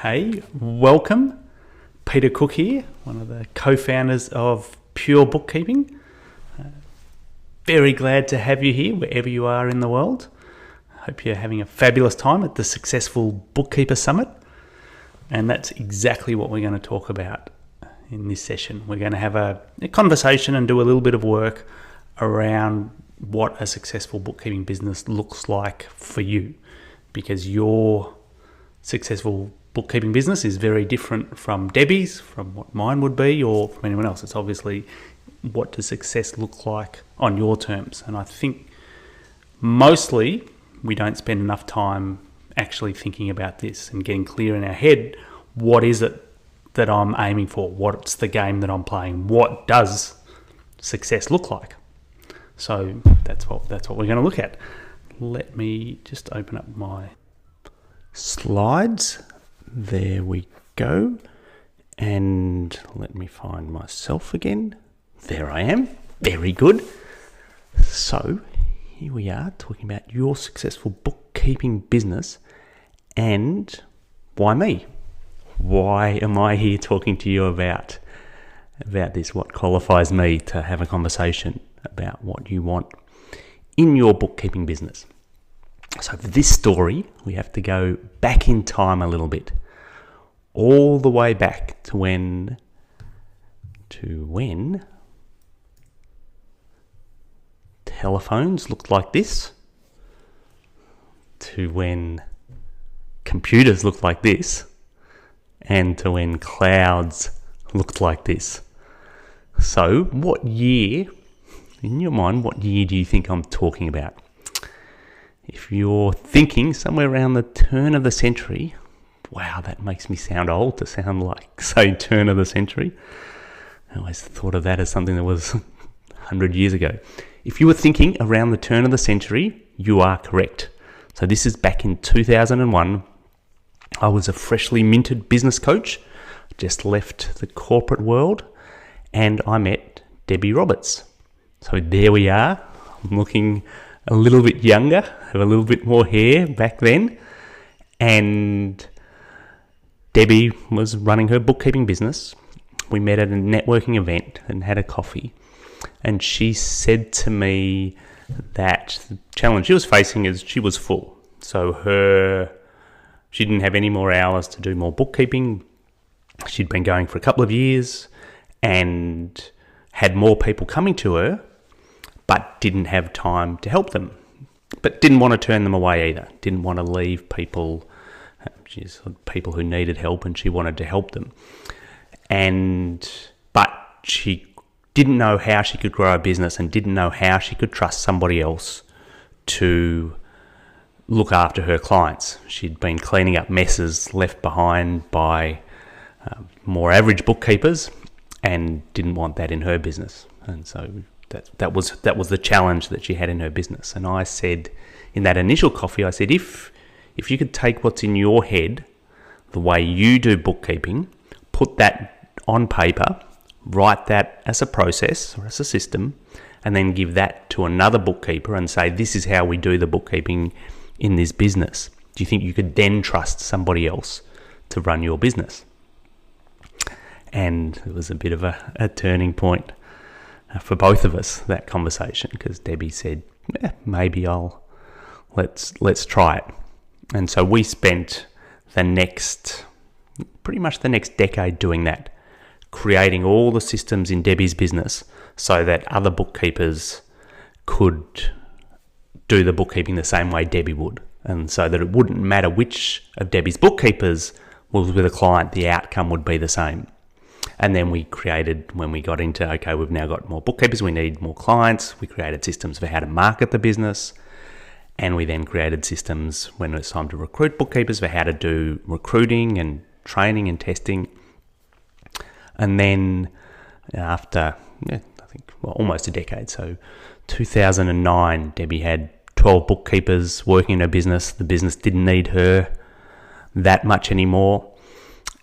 Hey, welcome. Peter Cook here, one of the co-founders of Pure Bookkeeping. Very glad to have you here wherever you are in the world. I hope you're having a fabulous time at the Successful Bookkeeper Summit. And that's exactly what we're going to talk about in this session. We're going to have a conversation and do a little bit of work around what a successful bookkeeping business looks like for you, because your successful bookkeeping business is very different from Debbie's, from what mine would be, or from anyone else. It's obviously what does success look like on your terms. And I think mostly we don't spend enough time actually thinking about this and getting clear in our head, what is it that I'm aiming for? What's the game that I'm playing? What does success look like? So that's what we're going to look at. Let me just open up my slides. There we go. And let me find myself again. There I am. Very good. So here we are talking about your successful bookkeeping business and why me? Why am I here talking to you about this? What qualifies me to have a conversation about what you want in your bookkeeping business? So for this story, we have to go back in time a little bit, all the way back to when telephones looked like this, to when computers looked like this, and to when clouds looked like this. So what year, in your mind, what year do you think I'm talking about? If you're thinking somewhere around the turn of the century, wow, that makes me sound old to sound like, say, turn of the century. I always thought of that as something that was 100 years ago. If you were thinking around the turn of the century, you are correct. So this is back in 2001. I was a freshly minted business coach, just left the corporate world, and I met Debbie Roberts. So there we are. I'm looking a little bit younger, have a little bit more hair back then, and Debbie was running her bookkeeping business. We met at a networking event and had a coffee, and she said to me that the challenge she was facing is she was full. So she didn't have any more hours to do more bookkeeping. She'd been going for a couple of years and had more people coming to her, but didn't have time to help them, but didn't want to turn them away either. Didn't want to leave people who needed help, and she wanted to help them. But she didn't know how she could grow a business and didn't know how she could trust somebody else to look after her clients. She'd been cleaning up messes left behind by more average bookkeepers and didn't want that in her business. And so that was the challenge that she had in her business. And I said, in that initial coffee, I said, if you could take what's in your head, the way you do bookkeeping, put that on paper, write that as a process or as a system, and then give that to another bookkeeper and say, this is how we do the bookkeeping in this business. Do you think you could then trust somebody else to run your business? And it was a bit of a turning point for both of us, that conversation, because Debbie said, maybe let's try it. And so we spent pretty much the next decade doing that, creating all the systems in Debbie's business so that other bookkeepers could do the bookkeeping the same way Debbie would. And so that it wouldn't matter which of Debbie's bookkeepers was with a client, the outcome would be the same. And then we created, when we got into, okay, we've now got more bookkeepers, we need more clients, we created systems for how to market the business. And we then created systems when it was time to recruit bookkeepers for how to do recruiting and training and testing. And then after, almost a decade, so 2009, Debbie had 12 bookkeepers working in her business. The business didn't need her that much anymore.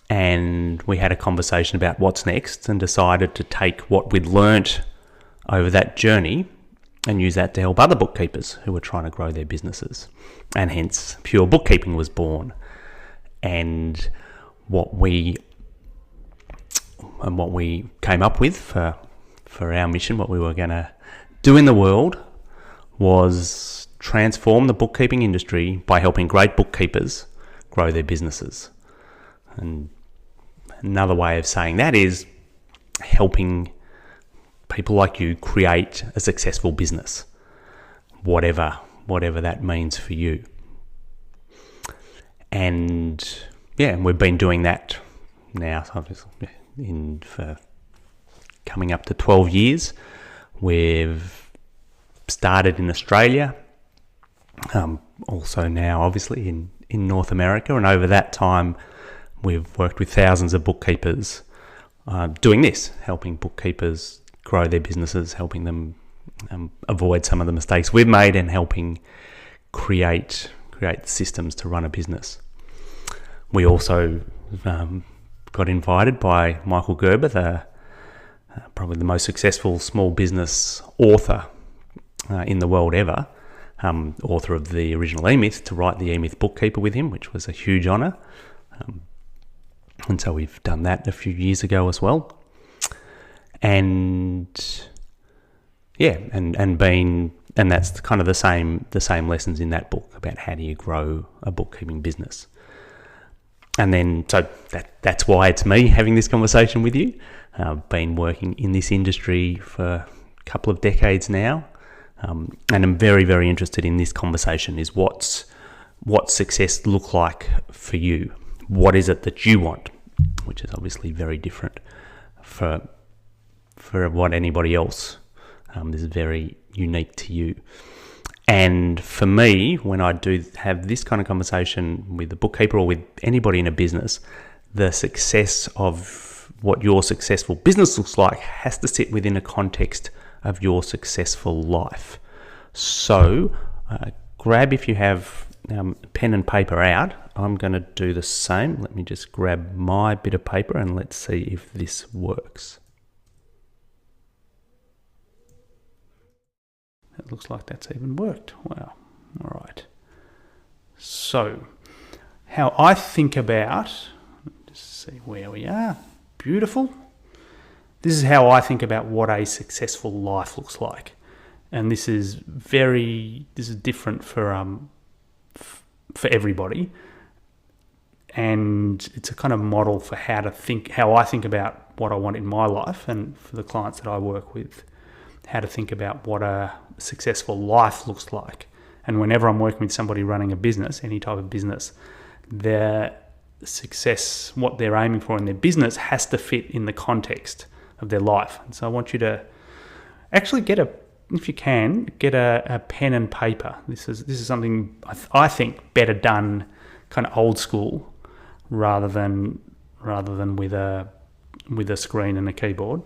And we had a conversation about what's next and decided to take what we'd learnt over that journey and use that to help other bookkeepers who were trying to grow their businesses. And hence, Pure Bookkeeping was born. And what we came up with for our mission, what we were going to do in the world, was transform the bookkeeping industry by helping great bookkeepers grow their businesses. And another way of saying that is helping people like you create a successful business, whatever that means for you. And we've been doing that now for coming up to 12 years. We've started in Australia, also now obviously in North America, and over that time we've worked with thousands of bookkeepers doing this, helping bookkeepers grow their businesses, helping them avoid some of the mistakes we've made, and helping create systems to run a business. We also got invited by Michael Gerber, probably the most successful small business author in the world ever, author of the original E-Myth, to write the E-Myth Bookkeeper with him, which was a huge honour. And so we've done that a few years ago as well. And that's kind of the same lessons in that book about how do you grow a bookkeeping business. And then so that's why it's me having this conversation with you. I've been working in this industry for a couple of decades now, and I'm very, very interested in this conversation. Is what's success look like for you? What is it that you want? Which is obviously very different for what anybody else. This is very unique to you. And for me, when I do have this kind of conversation with a bookkeeper or with anybody in a business, the success of what your successful business looks like has to sit within a context of your successful life. So grab, if you have pen and paper out, I'm going to do the same. Let me just grab my bit of paper and let's see if this works. It looks like that's even worked. Wow. All right. So, how I think about, just see where we are. Beautiful. This is how I think about what a successful life looks like, and this is different for everybody, and it's a kind of model for how I think about what I want in my life, and for the clients that I work with, how to think about what a successful life looks like. And whenever I'm working with somebody running a business, any type of business, their success, what they're aiming for in their business, has to fit in the context of their life. And so I want you to actually if you can, get a pen and paper. This is something I think better done kind of old school rather than with a screen and a keyboard.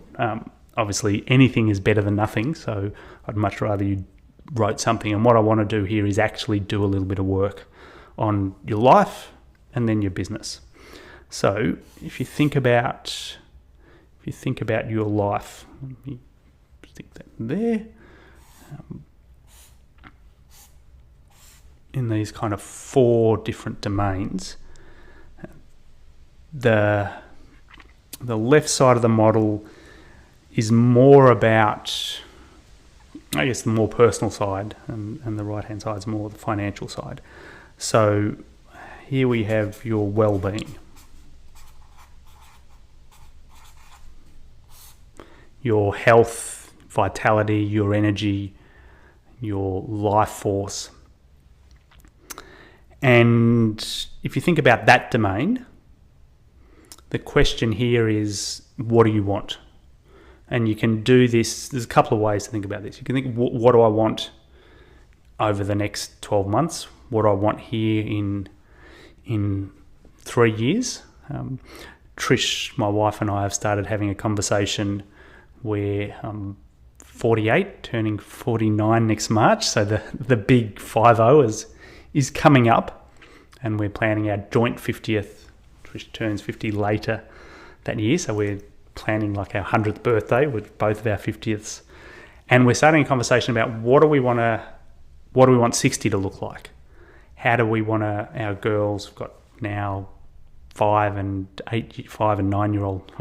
Obviously, anything is better than nothing, so I'd much rather you wrote something. And what I want to do here is actually do a little bit of work on your life and then your business. So, if you think about your life, let me stick that there. In these kind of 4 different domains, the left side of the model is more about, I guess, the more personal side, and the right-hand side is more the financial side. So here we have your well-being, your health, vitality, your energy, your life force. And if you think about that domain, the question here is, what do you want? And you can do this, there's a couple of ways to think about this. You can think, what do I want over the next 12 months? What do I want here in 3 years? Trish, my wife, and I have started having a conversation where I'm 48, turning 49 next March. So the big 50 is coming up, and we're planning our joint 50th. Trish turns 50 later that year, so we're planning like our 100th birthday with both of our 50ths, and we're starting a conversation about what do we want 60 to look like? How do we want our girls, we've got now 5 and 9-year-old,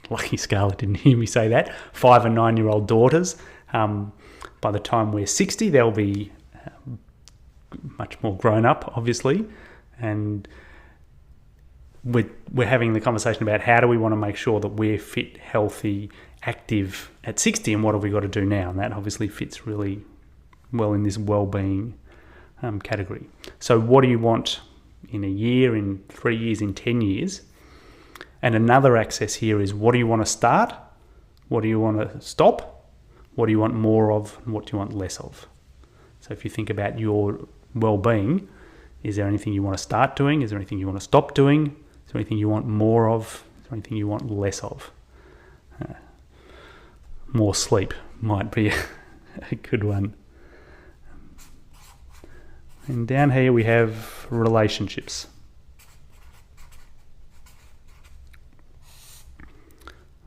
lucky Scarlett didn't hear me say that, 5 and 9-year-old daughters. By the time we're 60, they'll be much more grown up, obviously, and we're having the conversation about how do we want to make sure that we're fit, healthy, active at 60, and what have we got to do now? And that obviously fits really well in this well-being category. So what do you want in a year, in 3 years, in 10 years? And another axis here is, what do you want to start? What do you want to stop? What do you want more of? And what do you want less of? So if you think about your well-being, is there anything you want to start doing? Is there anything you want to stop doing? Is there anything you want more of? Is there anything you want less of? More sleep might be a good one. And down here we have relationships.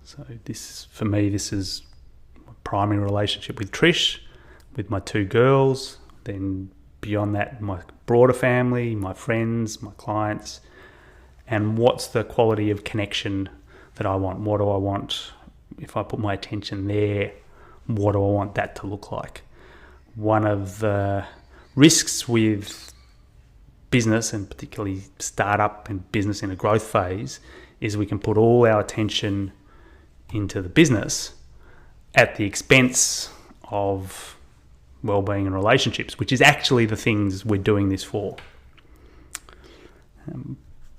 So this, for me, this is my primary relationship with Trish, with my 2 girls, then beyond that, my broader family, my friends, my clients, and what's the quality of connection that I want? What do I want? If I put my attention there, what do I want that to look like? One of the risks with business, and particularly startup and business in a growth phase, is we can put all our attention into the business at the expense of well-being and relationships, which is actually the things we're doing this for.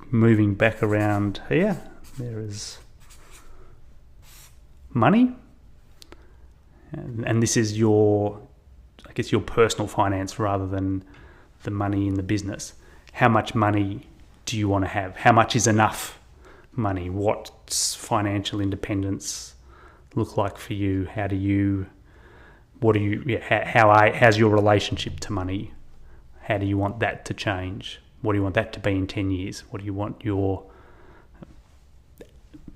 Moving back around here, there is money, and this is your personal finance rather than the money in the business. How much money do you want to have? How much is enough money? What's financial independence look like for you? How's your relationship to money? How do you want that to change? What do you want that to be in 10 years? What do you want your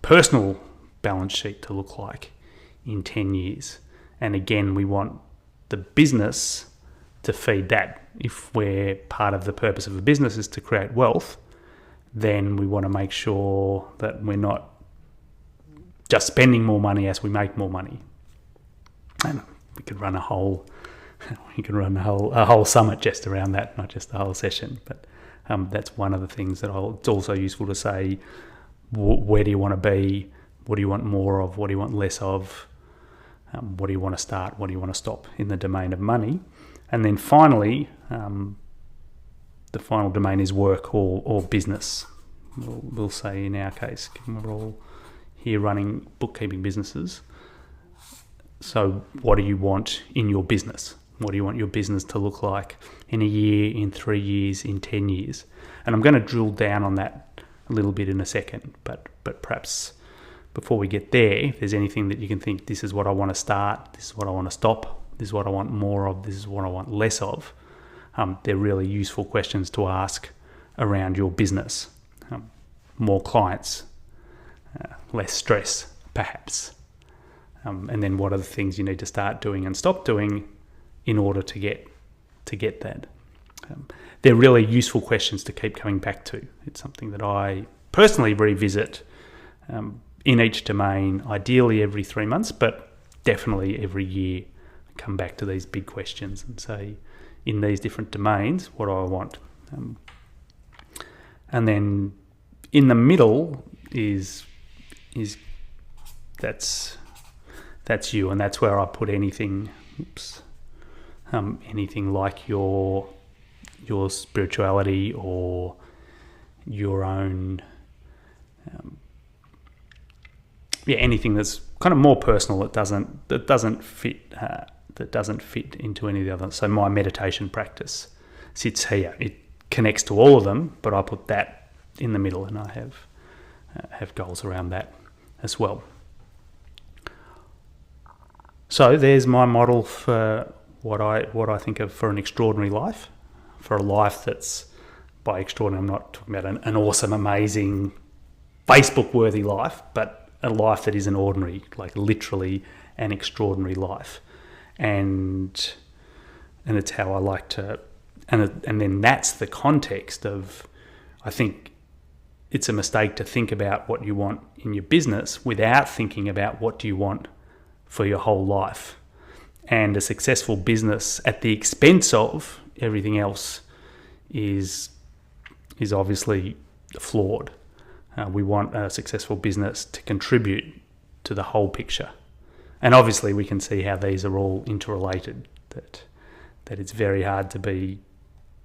personal balance sheet to look like in 10 years? And again, we want the business to feed that. If we're part of the purpose of a business is to create wealth, then we want to make sure that we're not just spending more money as we make more money. And we could run a whole summit just around that, not just the whole session. But that's one of the things that it's also useful to say, where do you want to be? What do you want more of? What do you want less of? What do you want to start? What do you want to stop in the domain of money? And then finally, the final domain is work or business. We'll say in our case, given we're all here running bookkeeping businesses. So what do you want in your business? What do you want your business to look like in a year, in 3 years, in 10 years? And I'm going to drill down on that a little bit in a second, but perhaps before we get there, if there's anything that you can think, this is what I want to start, this is what I want to stop, this is what I want more of, this is what I want less of, they're really useful questions to ask around your business. More clients, less stress, perhaps. And then what are the things you need to start doing and stop doing in order to get that? They're really useful questions to keep coming back to. It's something that I personally revisit in each domain, ideally every 3 months, but definitely every year. Come back to these big questions and say, in these different domains, what do I want? And then in the middle is that's you, and that's where I put anything. Anything like your spirituality or your own, anything that's kind of more personal that doesn't fit into any of the others. So my meditation practice sits here. It connects to all of them, but I put that in the middle, and I have goals around that as well. So there's my model for what I think of for an extraordinary life, for a life that's, by extraordinary, I'm not talking about an awesome, amazing, Facebook-worthy life, but a life that is an ordinary, like literally an extraordinary life. And it's how I like to, and then that's the context of, I think, it's a mistake to think about what you want in your business without thinking about what do you want for your whole life. And a successful business at the expense of everything else is obviously flawed. We want a successful business to contribute to the whole picture. And obviously we can see how these are all interrelated, that it's very hard to be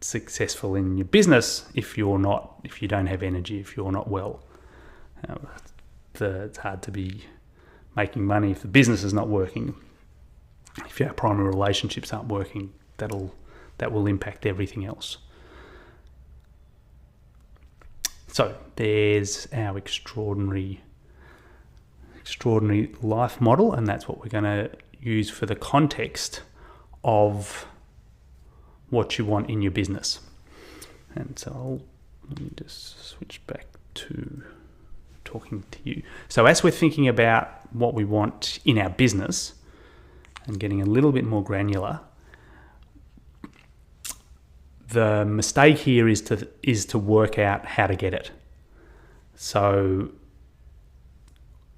successful in your business if you don't have energy, if you're not well. It's hard to be making money if the business is not working. If your primary relationships aren't working, that will impact everything else. So there's our extraordinary life model, and that's what we're going to use for the context of what you want in your business. And so let me just switch back to talking to you. So as we're thinking about what we want in our business and getting a little bit more granular, the mistake here is to work out how to get it. So,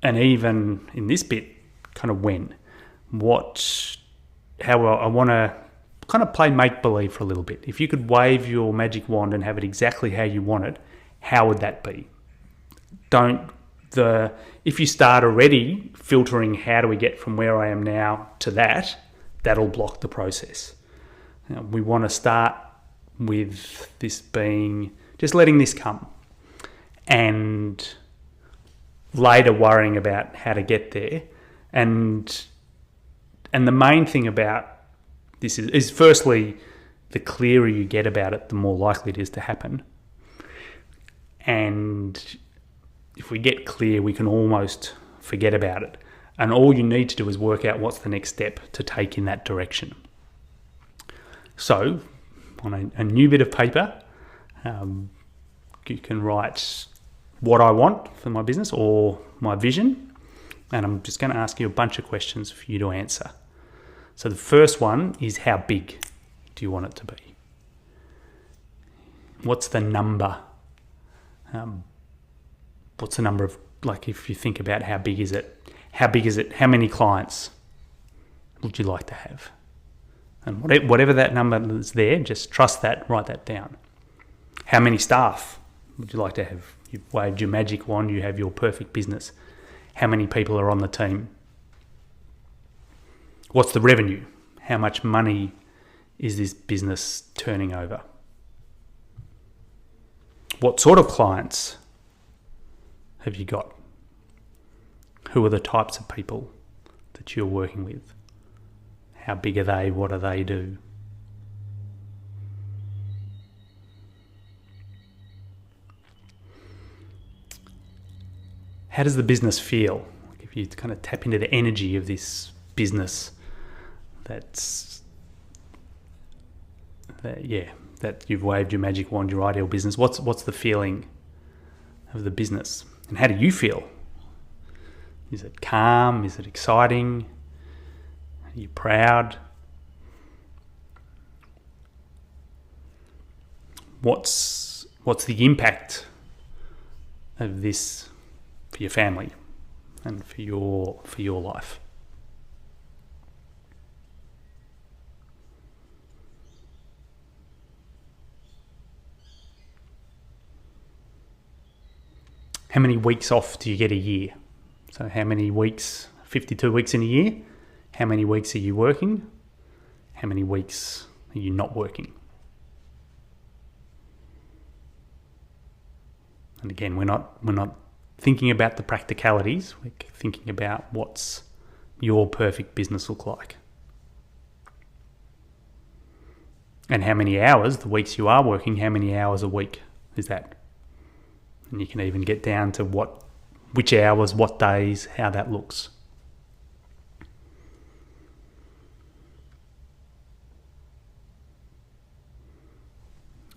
and even in this bit, kind of how I want to kind of play make-believe for a little bit. If you could wave your magic wand and have it exactly how you want it, how would that be? If you start already filtering how do we get from where I am now to that'll block the process. We want to start with this being just letting this come, and later worrying about how to get there. And the main thing about this is firstly, the clearer you get about it, the more likely it is to happen. And if we get clear, we can almost forget about it. And all you need to do is work out what's the next step to take in that direction. So, on a new bit of paper, you can write what I want for my business or my vision. And I'm just going to ask you a bunch of questions for you to answer. So the first one is, how big do you want it to be? What's the number? What's the number of, like, if you think about how big is it? How big is it? How many clients would you like to have? And whatever that number is there, just trust that, write that down. How many staff would you like to have? You've waved your magic wand, you have your perfect business. How many people are on the team? What's the revenue? How much money is this business turning over? What sort of clients have you got? Who are the types of people that you're working with? How big are they? What do they do? How does the business feel? If you kind of tap into the energy of this business that you've waved your magic wand, your ideal business, what's the feeling of the business? And how do you feel? Is it calm? Is it exciting? Are you proud? What's the impact of this for your family and for your life? How many weeks off do you get a year? So how many weeks, 52 weeks in a year? How many weeks are you working? How many weeks are you not working? And again, we're not thinking about the practicalities. We're thinking about what's your perfect business look like. And how many hours, the weeks you are working, how many hours a week is that? And you can even get down to which hours, what days, how that looks.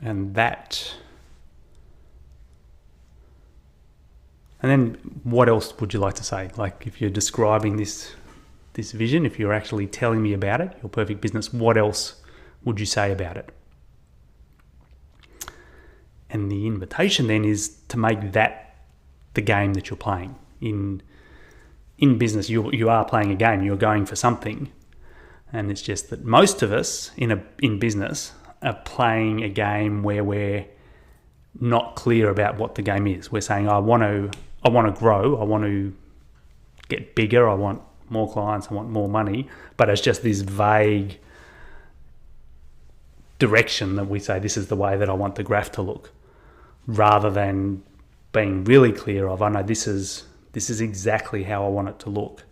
And then what else would you like to say? Like, if you're describing this vision, if you're actually telling me about it, your perfect business, what else would you say about it? And the invitation then is to make that the game that you're playing. In business, you are playing a game. You're going for something, and it's just that most of us in business are playing a game where we're not clear about what the game is. We're saying, I want to grow, I want to get bigger, I want more clients, I want more money, but it's just this vague direction that we say, this is the way that I want the graph to look, rather than being really clear of, I know this is exactly how I want it to look.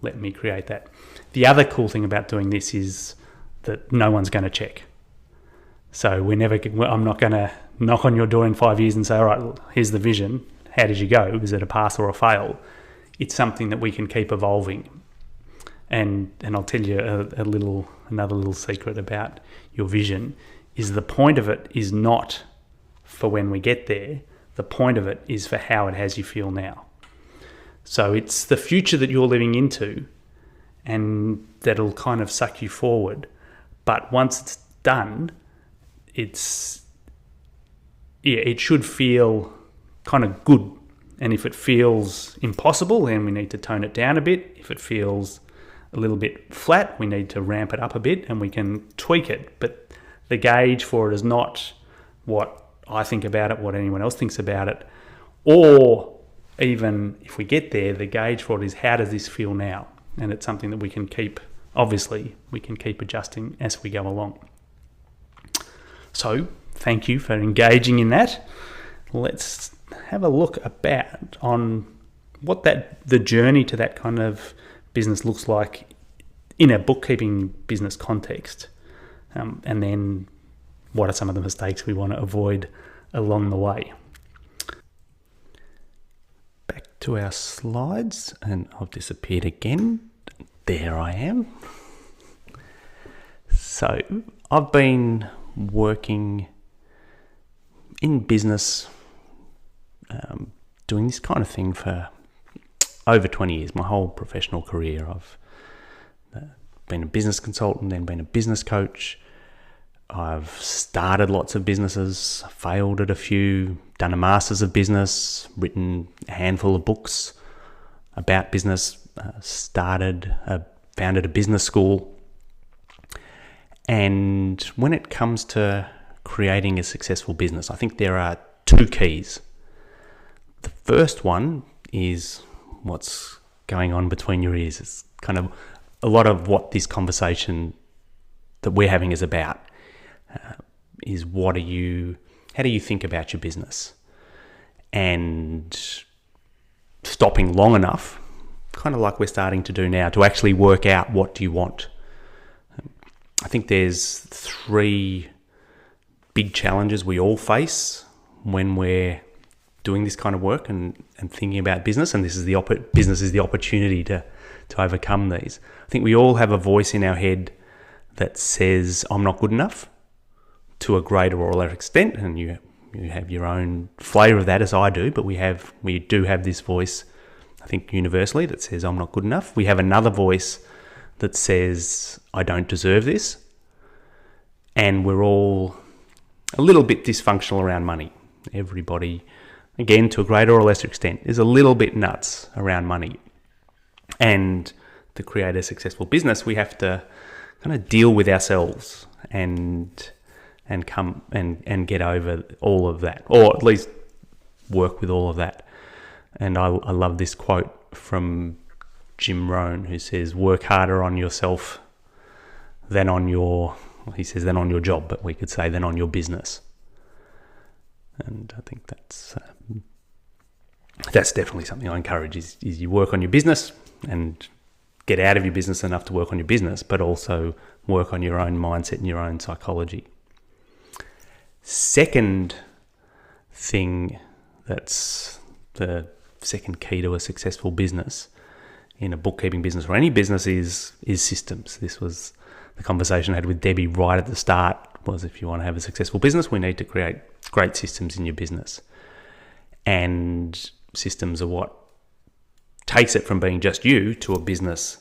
Let me create that. The other cool thing about doing this is that no one's going to check. So I'm not going to knock on your door in 5 years and say, all right, here's the vision. How did you go? Is it a pass or a fail? It's something that we can keep evolving. And I'll tell you another little secret about your vision is the point of it is not for when we get there. The point of it is for how it has you feel now. So it's the future that you're living into, and that'll kind of suck you forward. But once it's done, it should feel kind of good. And if it feels impossible, then we need to tone it down a bit. If it feels a little bit flat, we need to ramp it up a bit, and we can tweak it. But the gauge for it is not what I think about it, what anyone else thinks about it, or even if we get there, the gauge for it is, how does this feel now? And it's something that we can keep adjusting as we go along. So thank you for engaging in that. Let's have a look on what the journey to that kind of business looks like in a bookkeeping business context, and then what are some of the mistakes we want to avoid along the way. Back to our slides, and I've disappeared again. There I am. So I've been working in business, doing this kind of thing for over 20 years, my whole professional career. I've been a business consultant, then been a business coach. I've started lots of businesses, failed at a few, done a master's of business, written a handful of books about business, founded a business school. And when it comes to creating a successful business, I think there are two keys. The first one is what's going on between your ears. It's kind of a lot of what this conversation that we're having is about. Is how do you think about your business? And stopping long enough, kind of like we're starting to do now, to actually work out what do you want. I think there's 3 big challenges we all face when we're doing this kind of work and thinking about business, and business is the opportunity to overcome these. I think we all have a voice in our head that says, I'm not good enough, to a greater or lesser extent, and you have your own flavour of that, as I do, but we do have this voice, I think universally, that says I'm not good enough. We have another voice that says I don't deserve this, and we're all a little bit dysfunctional around money. Everybody, again, to a greater or lesser extent, is a little bit nuts around money. And to create a successful business, we have to kind of deal with ourselves and come and get over all of that, or at least work with all of that. And I love this quote from Jim Rohn, who says, work harder on yourself than on your job, but we could say than on your business. And I think that's definitely something I encourage, is you work on your business and get out of your business enough to work on your business, but also work on your own mindset and your own psychology. Second thing, that's the second key to a successful business in a bookkeeping business or any business, is systems. This was the conversation I had with Debbie right at the start, was if you want to have a successful business, we need to create great systems in your business. And systems are what takes it from being just you to a business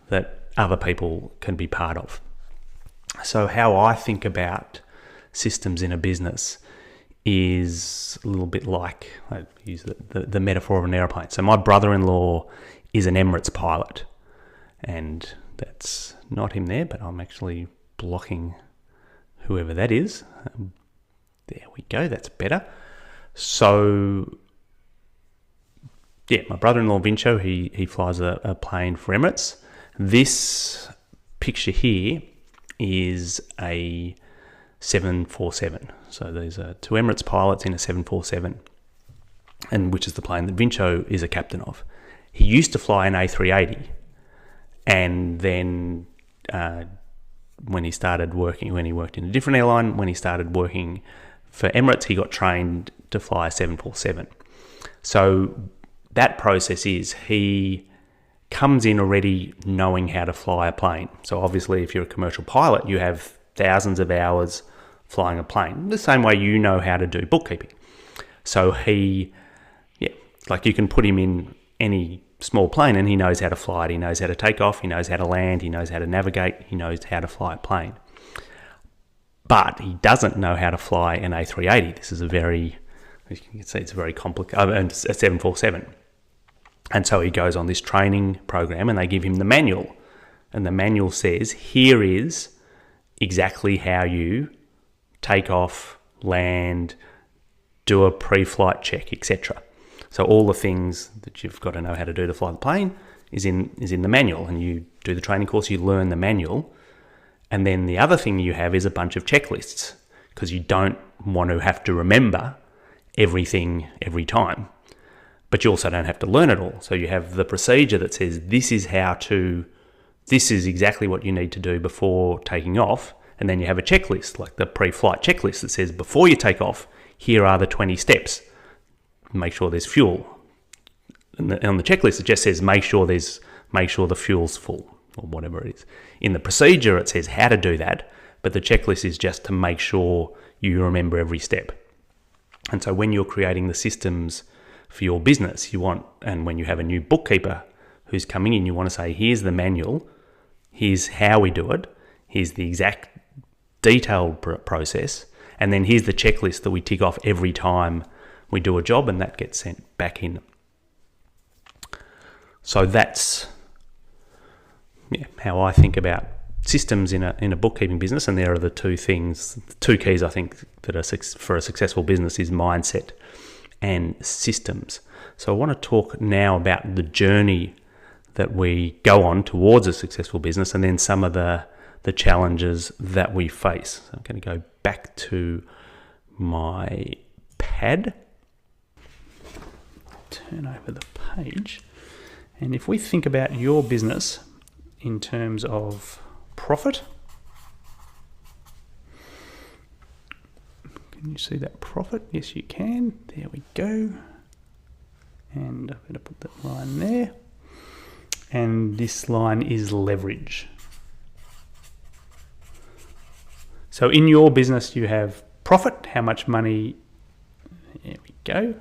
that other people can be part of. So how I think about systems in a business is a little bit like, I use the metaphor of an aeroplane. So my brother-in-law is an Emirates pilot, and that's not him there, but I'm actually blocking whoever that is. There we go, that's better. So yeah, my brother-in-law Vincho, he flies a plane for Emirates. This picture here is a 747. So these are two Emirates pilots in a 747, and which is the plane that Vincho is a captain of. He used to fly an A380, and then when he worked in a different airline, when he started working for Emirates, he got trained to fly a 747. So that process is he comes in already knowing how to fly a plane. So obviously, if you're a commercial pilot, you have thousands of hours flying a plane, the same way you know how to do bookkeeping. So you can put him in any small plane and he knows how to fly it. He knows how to take off, he knows how to land, he knows how to navigate, he knows how to fly a plane. But he doesn't know how to fly an A380. This is you can see it's a very complicated, a 747. And so he goes on this training program and they give him the manual. And the manual says, here is exactly how you take off, land, do a pre-flight check, etc. So all the things that you've got to know how to do to fly the plane is in the manual. And you do the training course, you learn the manual. And then the other thing you have is a bunch of checklists, because you don't want to have to remember everything every time. But you also don't have to learn it all. So you have the procedure that says this is exactly what you need to do before taking off. And then you have a checklist, like the pre-flight checklist that says before you take off, here are the 20 steps. Make sure there's fuel. And on the checklist, it just says make sure the fuel's full, or whatever it is. In the procedure, it says how to do that, but the checklist is just to make sure you remember every step. And so when you're creating the systems for your business, and when you have a new bookkeeper who's coming in, you want to say, here's the manual, here's how we do it, here's the exact detailed process, and then here's the checklist that we tick off every time we do a job, and that gets sent back in. So that's how I think about systems in a bookkeeping business, and there are the two keys I think that are for a successful business is mindset and systems. So I want to talk now about the journey that we go on towards a successful business, and then some of the challenges that we face. So I'm going to go back to my pad, turn over the page, and if we think about your business in terms of profit, can you see that profit? Yes, you can. There we go. And I'm going to put that line there. And this line is leverage. So in your business, you have profit, how much money, there we go.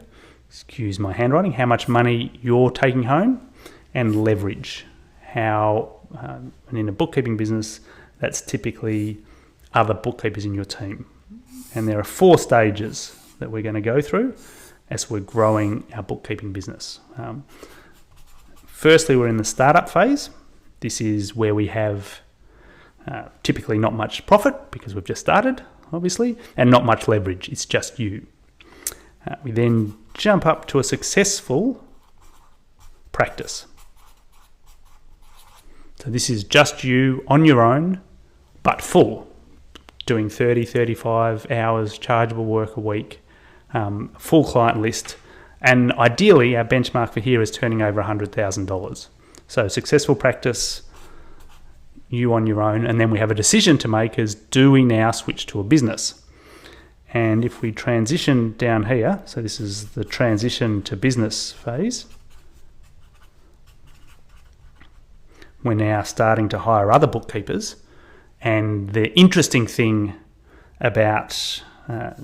Excuse my handwriting, how much money you're taking home, and leverage. And in a bookkeeping business, that's typically other bookkeepers in your team. And there are 4 stages that we're going to go through as we're growing our bookkeeping business. Firstly, we're in the startup phase. This is where we have typically not much profit because we've just started, obviously, and not much leverage. It's just you. We then jump up to a successful practice. So this is just you on your own, but full, doing 30, 35 hours chargeable work a week, full client list. And ideally, our benchmark for here is turning over $100,000. So successful practice, you on your own. And then we have a decision to make is, do we now switch to a business? And if we transition down here, so this is the transition to business phase, we're now starting to hire other bookkeepers. And the interesting thing about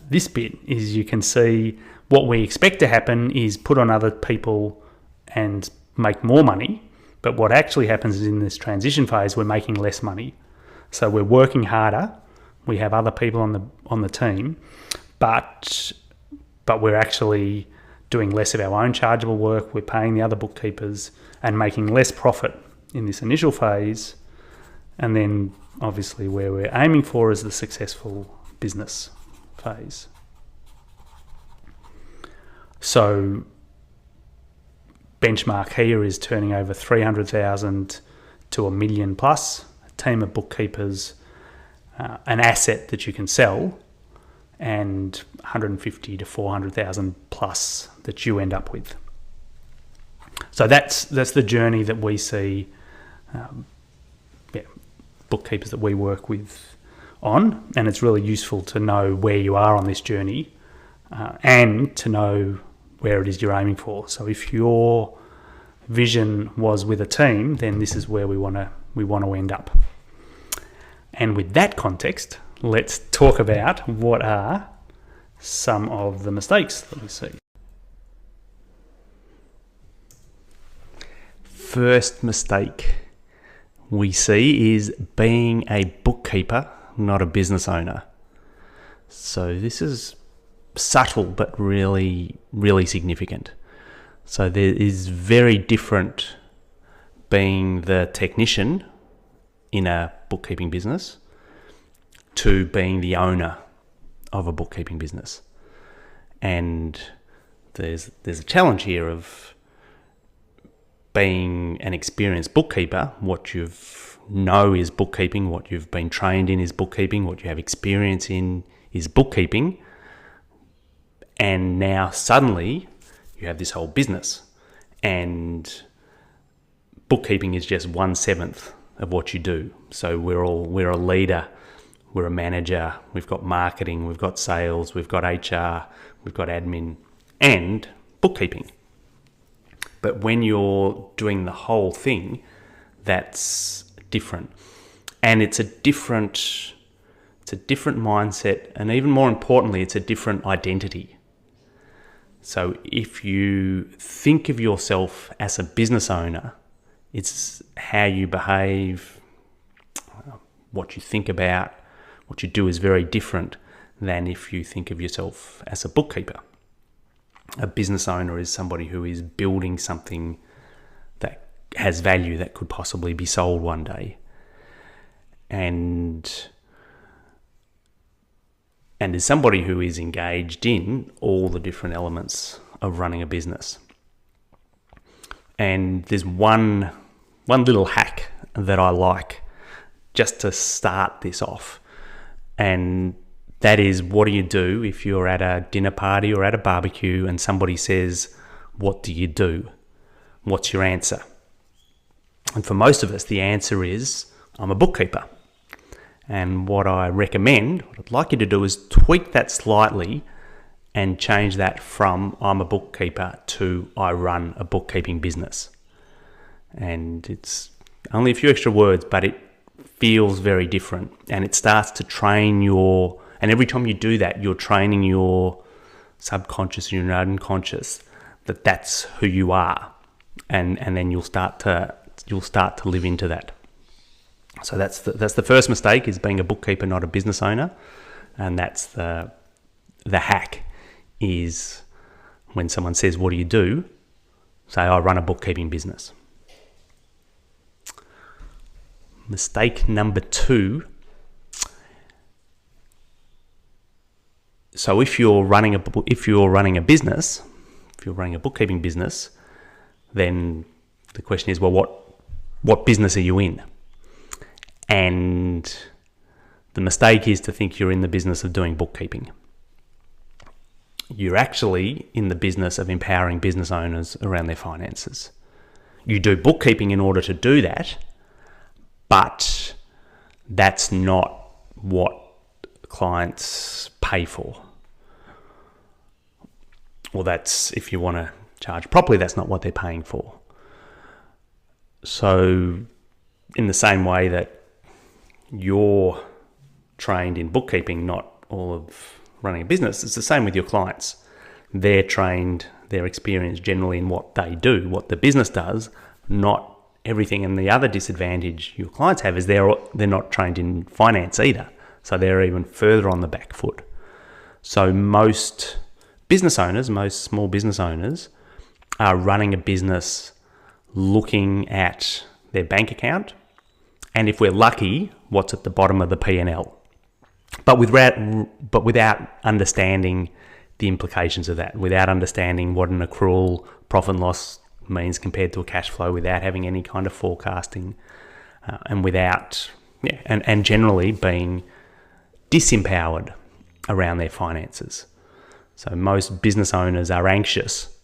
this bit is you can see what we expect to happen is put on other people and make more money. But what actually happens is in this transition phase, we're making less money. So we're working harder. We have other people on the team, but but we're actually doing less of our own chargeable work. We're paying the other bookkeepers and making less profit in this initial phase. And then obviously where we're aiming for is the successful business phase. So benchmark here is turning over 300,000 to $1 million plus, a team of bookkeepers, an asset that you can sell, and 150 to 400,000 plus that you end up with. So that's the journey that we see bookkeepers that we work with on, and it's really useful to know where you are on this journey and to know where it is you're aiming for. So if your vision was with a team, then this is where we want to end up. And with that context, let's talk about what are some of the mistakes that we see. First mistake we see is being a bookkeeper, not a business owner. So this is subtle but really, really significant. So there is very different being the technician in a bookkeeping business to being the owner of a bookkeeping business. And there's a challenge here of being an experienced bookkeeper. What you know is bookkeeping, what you've been trained in is bookkeeping, what you have experience in is bookkeeping. And now suddenly you have this whole business, and bookkeeping is just 1/7 of what you do. So we're a leader, we're a manager, we've got marketing, we've got sales, we've got HR, we've got admin and bookkeeping. But when you're doing the whole thing, that's different. And it's a different mindset, and even more importantly, it's a different identity. So if you think of yourself as a business owner, it's how you behave, what you think about, what you do is very different than if you think of yourself as a bookkeeper. A business owner is somebody who is building something that has value that could possibly be sold one day. And is somebody who is engaged in all the different elements of running a business. And there's one little hack that I like just to start this off. And that is, what do you do if you're at a dinner party or at a barbecue and somebody says, what do you do? What's your answer? And for most of us, the answer is, I'm a bookkeeper. And what I recommend, what I'd like you to do is tweak that slightly and change that from I'm a bookkeeper to I run a bookkeeping business. And it's only a few extra words, but it feels very different. And it starts to train and every time you do that, you're training your subconscious and your unconscious that that's who you are. And then you'll start to live into that. So that's the first mistake, is being a bookkeeper, not a business owner. And that's the hack, is when someone says, what do you do? Say, I run a bookkeeping business. Mistake number 2. So if you're running a business, if you're running a bookkeeping business, then the question is, well, what business are you in? And the mistake is to think you're in the business of doing bookkeeping. You're actually in the business of empowering business owners around their finances. You do bookkeeping in order to do that, but that's not what clients pay for. Well, that's, if you want to charge properly, that's not what they're paying for. So in the same way that you're trained in bookkeeping, not all of running a business, it's the same with your clients. They're trained, they're experienced generally in what they do, what the business does, not everything. And the other disadvantage your clients have is they're not trained in finance either. So they're even further on the back foot. So most business owners, most small business owners, are running a business looking at their bank account, and if we're lucky, what's at the bottom of the P&L. But without understanding the implications of that, without understanding what an accrual profit and loss means compared to a cash flow, without having any kind of forecasting, and generally being disempowered around their finances. So most business owners are anxious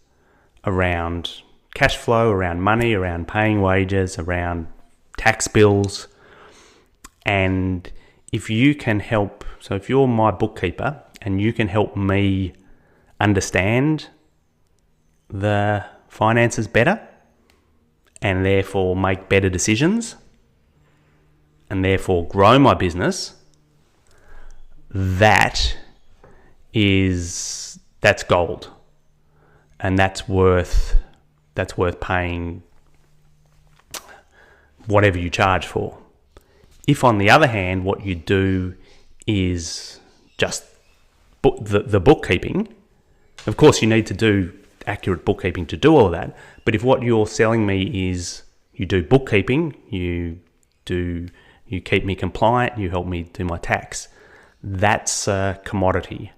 around cash flow, around money, around paying wages, around tax bills. And if you can help, so if you're my bookkeeper and you can help me understand the finances better and therefore make better decisions and therefore grow my business, that's gold. And that's worth paying whatever you charge for. If, on the other hand, what you do is just the bookkeeping, of course you need to do accurate bookkeeping to do all of that, but if what you're selling me is you do bookkeeping, you keep me compliant, you help me do my tax, that's a commodity,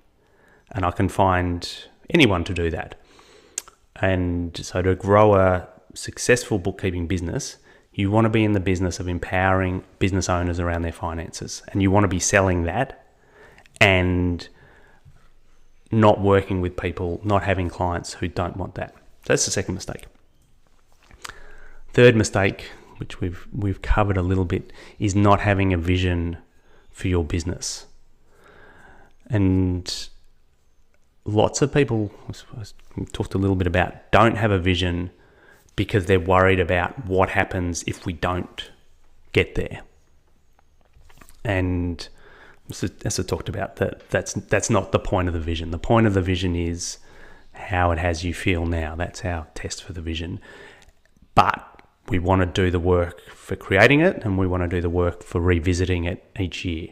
and I can find anyone to do that. And so to grow a successful bookkeeping business, you want to be in the business of empowering business owners around their finances, and you want to be selling that and not working with people, not having clients who don't want that. So that's the second mistake. Third mistake, which we've covered a little bit, is not having a vision for your business. And lots of people, we talked a little bit about, don't have a vision because they're worried about what happens if we don't get there. And as I talked about, that's not the point of the vision. The point of the vision is how it has you feel now. That's our test for the vision. But we want to do the work for creating it, and we want to do the work for revisiting it each year.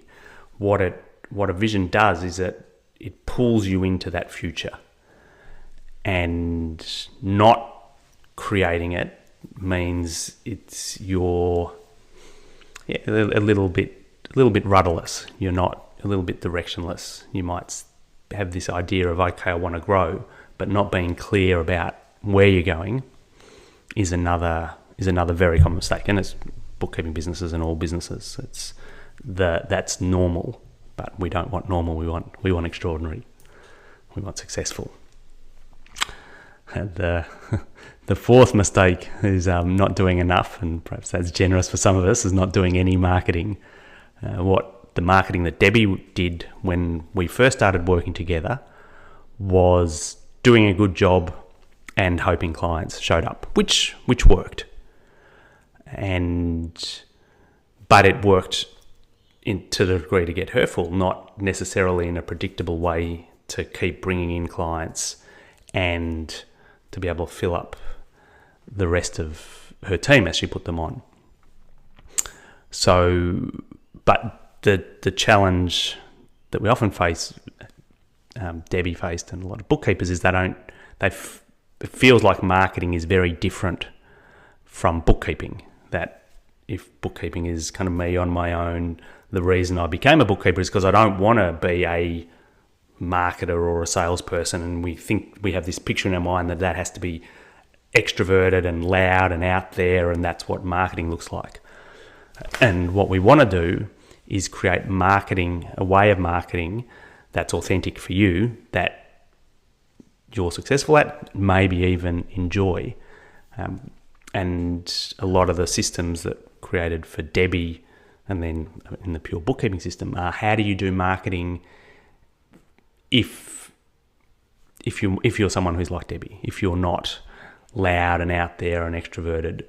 What a vision does is that it pulls you into that future, and not creating it means it's a little bit rudderless. You're not a little bit directionless. You might have this idea of, okay, I want to grow, but not being clear about where you're going is another very common mistake. And it's bookkeeping businesses and all businesses. That's normal, but we don't want normal. We want extraordinary. We want successful. And the fourth mistake is not doing enough, and perhaps that's generous for some of us, is not doing any marketing. What the marketing that Debbie did when we first started working together was doing a good job and hoping clients showed up, which worked. But it worked to the degree to get her full, not necessarily in a predictable way to keep bringing in clients and to be able to fill up the rest of her team as she put them on. So, but the challenge that we often face, Debbie faced, and a lot of bookkeepers, is it feels like marketing is very different from bookkeeping. That if bookkeeping is kind of me on my own, the reason I became a bookkeeper is because I don't want to be a marketer or a salesperson, and we have this picture in our mind that has to be extroverted and loud and out there, and that's what marketing looks like. And what we want to do is create a way of marketing that's authentic for you, that you're successful at, maybe even enjoy. And a lot of the systems that created for Debbie and then in the pure bookkeeping system are, how do you do marketing if you're someone who's like Debbie, if you're not loud and out there and extroverted,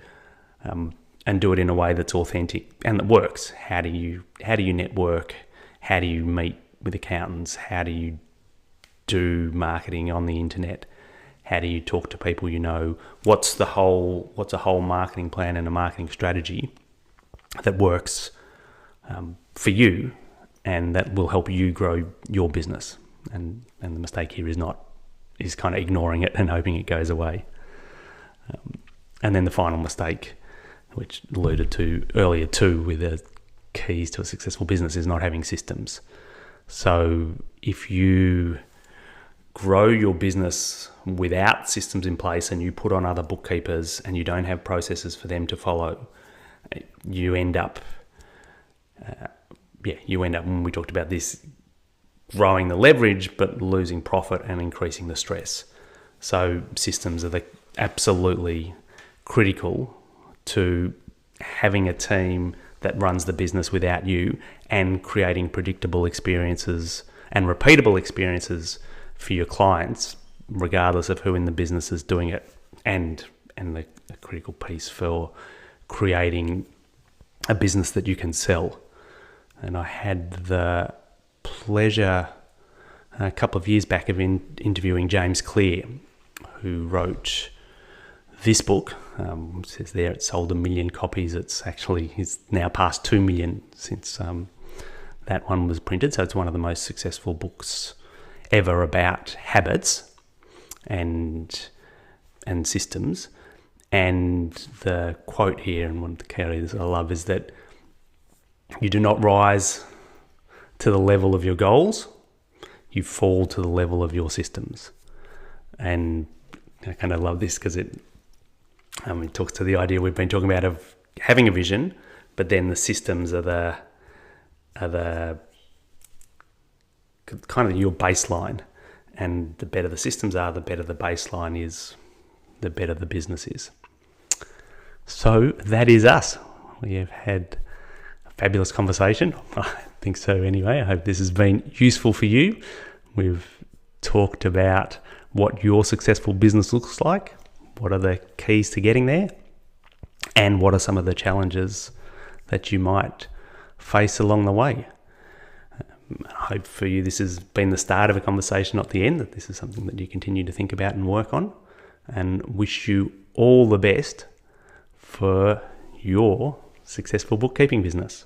and do it in a way that's authentic and that works. How do you network? How do you meet with accountants? How do you do marketing on the internet? How do you talk to people you know? What's a whole marketing plan and a marketing strategy that works for you and that will help you grow your business? And the mistake here is not is kind of ignoring it and hoping it goes away. And then the final mistake, which alluded to earlier too, with the keys to a successful business, is not having systems. So if you grow your business without systems in place and you put on other bookkeepers and you don't have processes for them to follow, you end up, when we talked about this, growing the leverage but losing profit and increasing the stress. So systems are absolutely critical to having a team that runs the business without you and creating predictable experiences and repeatable experiences for your clients, regardless of who in the business is doing it, and the critical piece for creating a business that you can sell. And I had the pleasure a couple of years back of interviewing James Clear, who wrote this book. It says there it sold 1 million copies. It's now past 2 million since that one was printed. So it's one of the most successful books ever about habits and systems. And the quote here, and one of the keywords I love, is that you do not rise to the level of your goals, you fall to the level of your systems. And I kind of love this because it talks to the idea we've been talking about of having a vision, but then the systems are the kind of your baseline. And the better the systems are, the better the baseline is, the better the business is. So that is us. We have had a fabulous conversation. I think so anyway. I hope this has been useful for you. We've talked about what your successful business looks like, what are the keys to getting there, and what are some of the challenges that you might face along the way. I hope for you this has been the start of a conversation, not the end, that this is something that you continue to think about and work on, and wish you all the best for your successful bookkeeping business.